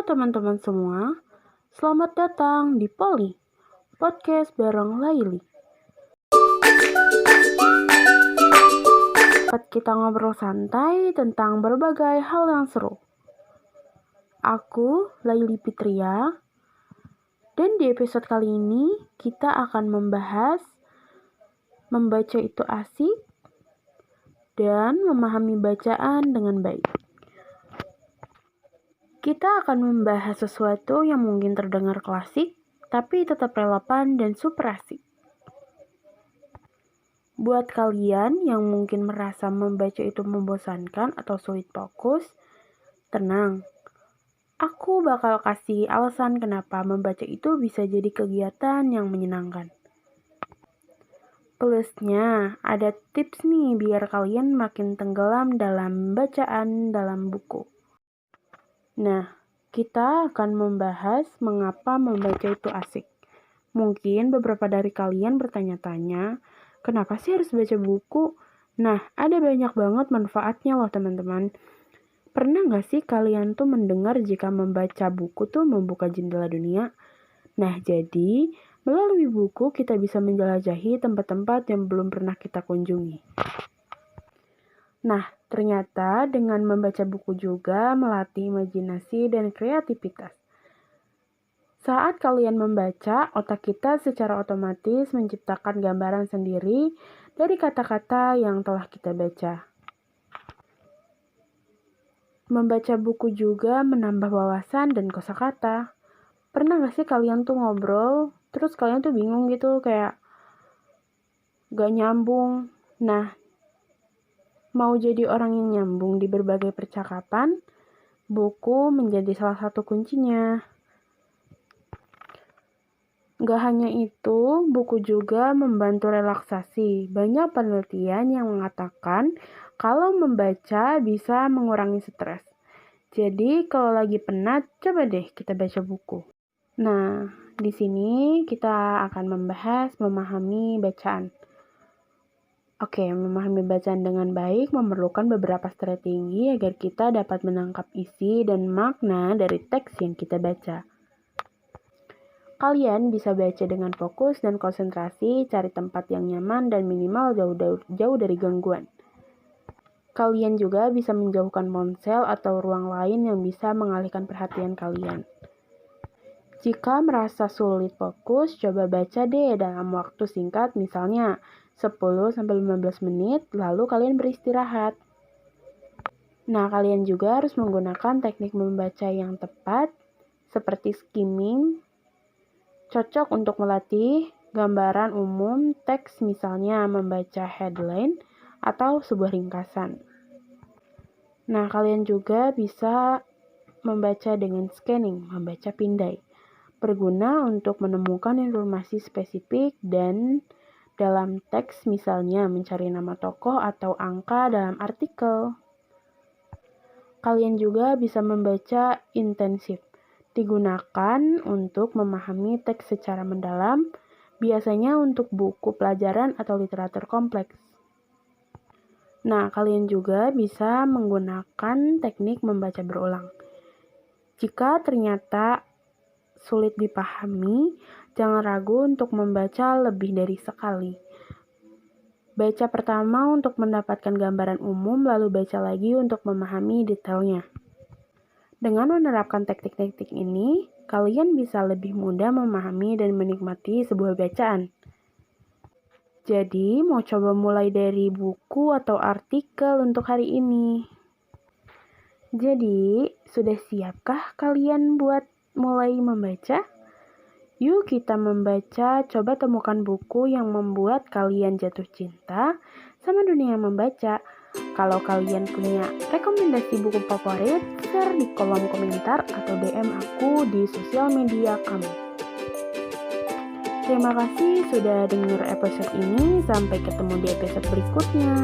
Halo teman-teman semua, selamat datang di Poli, podcast bareng Laili. Tempat kita ngobrol santai tentang berbagai hal yang seru. Aku, Laili Fitria, dan di episode kali ini kita akan membahas membaca itu asik dan memahami bacaan dengan baik. Kita akan membahas sesuatu yang mungkin terdengar klasik, tapi tetap relevan dan super asik. Buat kalian yang mungkin merasa membaca itu membosankan atau sulit fokus, tenang. Aku bakal kasih alasan kenapa membaca itu bisa jadi kegiatan yang menyenangkan. Plusnya, ada tips nih biar kalian makin tenggelam dalam bacaan dalam buku. Nah, kita akan membahas mengapa membaca itu asik. Mungkin beberapa dari kalian bertanya-tanya, kenapa sih harus baca buku? Nah, ada banyak banget manfaatnya loh teman-teman. Pernah gak sih kalian tuh mendengar jika membaca buku tuh membuka jendela dunia? Nah, jadi melalui buku kita bisa menjelajahi tempat-tempat yang belum pernah kita kunjungi. Nah, ternyata dengan membaca buku juga melatih imajinasi dan kreativitas. Saat kalian membaca, otak kita secara otomatis menciptakan gambaran sendiri dari kata-kata yang telah kita baca. Membaca buku juga menambah wawasan dan kosakata. Pernah gak sih kalian tuh ngobrol, terus kalian tuh bingung gitu, kayak gak nyambung. Nah, mau jadi orang yang nyambung di berbagai percakapan, buku menjadi salah satu kuncinya. Gak hanya itu, buku juga membantu relaksasi. Banyak penelitian yang mengatakan kalau membaca bisa mengurangi stres. Jadi kalau lagi penat, coba deh kita baca buku. Nah, di sini kita akan membahas memahami bacaan. Oke, memahami bacaan dengan baik memerlukan beberapa strategi agar kita dapat menangkap isi dan makna dari teks yang kita baca. Kalian bisa baca dengan fokus dan konsentrasi, cari tempat yang nyaman dan minimal jauh dari gangguan. Kalian juga bisa menjauhkan ponsel atau ruang lain yang bisa mengalihkan perhatian kalian. Jika merasa sulit fokus, coba baca deh dalam waktu singkat, misalnya 10-15 menit, lalu kalian beristirahat. Nah, kalian juga harus menggunakan teknik membaca yang tepat, seperti skimming, cocok untuk melatih gambaran umum teks, misalnya membaca headline atau sebuah ringkasan. Nah, kalian juga bisa membaca dengan scanning, membaca pindai, berguna untuk menemukan informasi spesifik dan dalam teks, misalnya mencari nama tokoh atau angka dalam artikel. Kalian juga bisa membaca intensif, digunakan untuk memahami teks secara mendalam, biasanya untuk buku pelajaran atau literatur kompleks. Nah, kalian juga bisa menggunakan teknik membaca berulang. Jika ternyata sulit dipahami, jangan ragu untuk membaca lebih dari sekali. Baca pertama untuk mendapatkan gambaran umum, lalu baca lagi untuk memahami detailnya. Dengan menerapkan teknik-teknik ini, kalian bisa lebih mudah memahami dan menikmati sebuah bacaan. Jadi, mau coba mulai dari buku atau artikel untuk hari ini? Jadi, sudah siapkah kalian buat mulai membaca? Yuk kita membaca, coba temukan buku yang membuat kalian jatuh cinta sama dunia membaca. Kalau kalian punya rekomendasi buku favorit, share di kolom komentar atau DM aku di sosial media kamu. Terima kasih sudah dengar episode ini, sampai ketemu di episode berikutnya.